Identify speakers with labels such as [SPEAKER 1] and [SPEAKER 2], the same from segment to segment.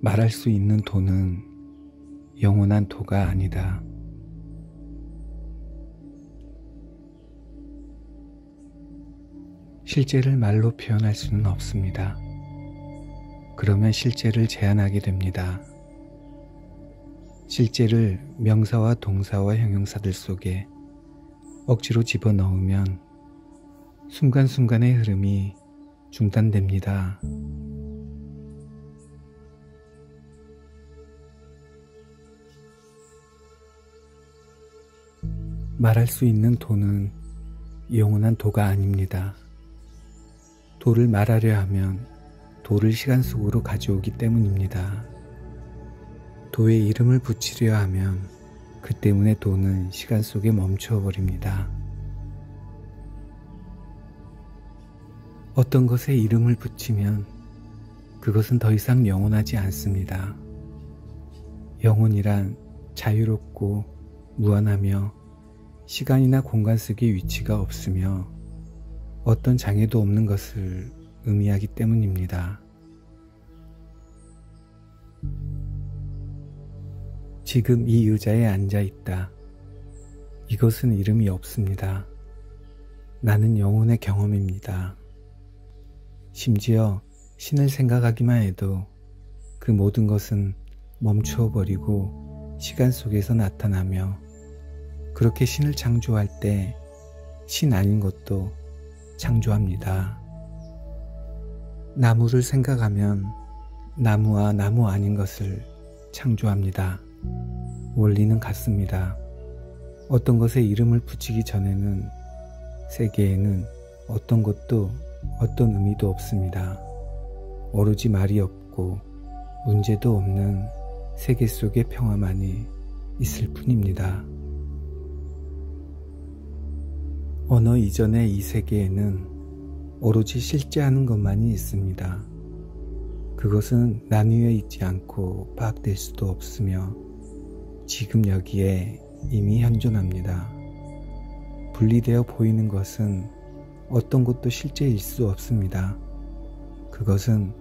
[SPEAKER 1] 말할 수 있는 도는 영원한 도가 아니다. 실제를 말로 표현할 수는 없습니다. 그러면 실제를 제한하게 됩니다. 실제를 명사와 동사와 형용사들 속에 억지로 집어넣으면 순간순간의 흐름이 중단됩니다. 말할 수 있는 도는 영원한 도가 아닙니다. 도를 말하려 하면 도를 시간 속으로 가져오기 때문입니다. 도에 이름을 붙이려 하면 그 때문에 도는 시간 속에 멈추어 버립니다. 어떤 것에 이름을 붙이면 그것은 더 이상 영원하지 않습니다. 영혼이란 자유롭고 무한하며 시간이나 공간 속에 위치가 없으며 어떤 장애도 없는 것을 의미하기 때문입니다. 지금 이 의자에 앉아 있다. 이것은 이름이 없습니다. 나는 영혼의 경험입니다. 심지어 신을 생각하기만 해도 그 모든 것은 멈추어 버리고 시간 속에서 나타나며 그렇게 신을 창조할 때 신 아닌 것도 창조합니다. 나무를 생각하면 나무와 나무 아닌 것을 창조합니다. 원리는 같습니다. 어떤 것에 이름을 붙이기 전에는 세계에는 어떤 것도 어떤 의미도 없습니다. 오로지 말이 없고 문제도 없는 세계 속의 평화만이 있을 뿐입니다. 언어 이전의 이 세계에는 오로지 실제하는 것만이 있습니다. 그것은 나뉘어 있지 않고 파악될 수도 없으며 지금 여기에 이미 현존합니다. 분리되어 보이는 것은 어떤 것도 실제일 수 없습니다. 그것은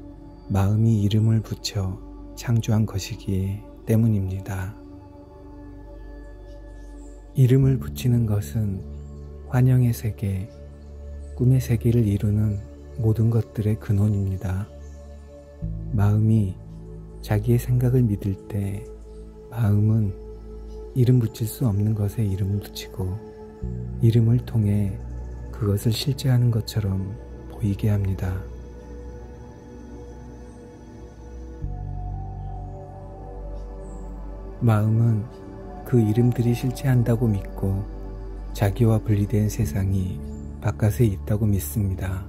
[SPEAKER 1] 마음이 이름을 붙여 창조한 것이기 때문입니다. 이름을 붙이는 것은 환영의 세계, 꿈의 세계를 이루는 모든 것들의 근원입니다. 마음이 자기의 생각을 믿을 때 마음은 이름 붙일 수 없는 것에 이름을 붙이고 이름을 통해 그것을 실제하는 것처럼 보이게 합니다. 마음은 그 이름들이 실제한다고 믿고 자기와 분리된 세상이 바깥에 있다고 믿습니다.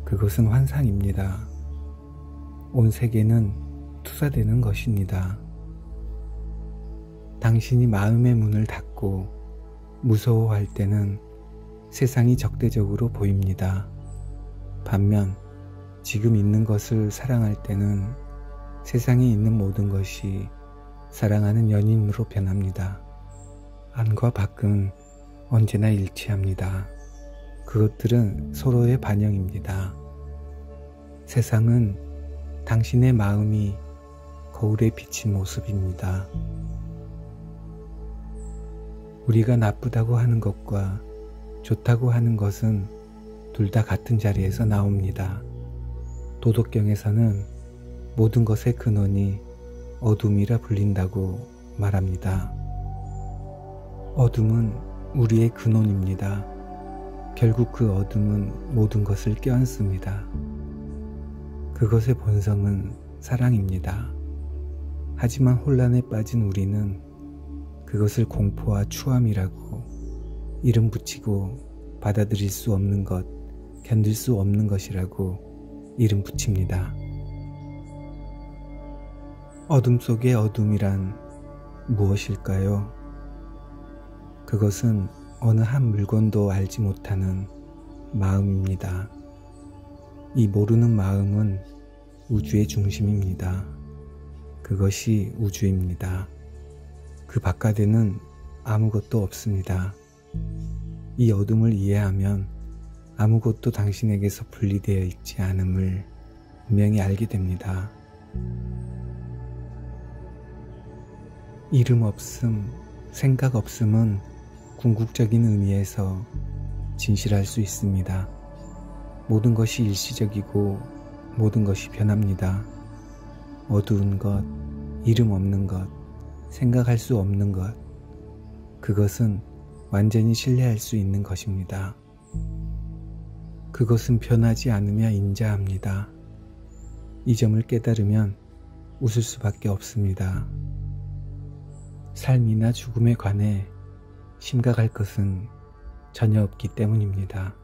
[SPEAKER 1] 그것은 환상입니다. 온 세계는 투사되는 것입니다. 당신이 마음의 문을 닫고 무서워할 때는 세상이 적대적으로 보입니다. 반면 지금 있는 것을 사랑할 때는 세상에 있는 모든 것이 사랑하는 연인으로 변합니다. 안과 밖은 언제나 일치합니다. 그것들은 서로의 반영입니다. 세상은 당신의 마음이 거울에 비친 모습입니다. 우리가 나쁘다고 하는 것과 좋다고 하는 것은 둘 다 같은 자리에서 나옵니다. 도덕경에서는 모든 것의 근원이 어둠이라 불린다고 말합니다. 어둠은 우리의 근원입니다. 결국 그 어둠은 모든 것을 껴안습니다. 그것의 본성은 사랑입니다. 하지만 혼란에 빠진 우리는 그것을 공포와 추함이라고 이름 붙이고 받아들일 수 없는 것, 견딜 수 없는 것이라고 이름 붙입니다. 어둠 속의 어둠이란 무엇일까요? 그것은 어느 한 물건도 알지 못하는 마음입니다. 이 모르는 마음은 우주의 중심입니다. 그것이 우주입니다. 그 바깥에는 아무것도 없습니다. 이 어둠을 이해하면 아무것도 당신에게서 분리되어 있지 않음을 분명히 알게 됩니다. 이름 없음, 생각 없음은 궁극적인 의미에서 진실할 수 있습니다. 모든 것이 일시적이고 모든 것이 변합니다. 어두운 것, 이름 없는 것, 생각할 수 없는 것, 그것은 완전히 신뢰할 수 있는 것입니다. 그것은 변하지 않으며 인자합니다. 이 점을 깨달으면 웃을 수밖에 없습니다. 삶이나 죽음에 관해 심각할 것은 전혀 없기 때문입니다.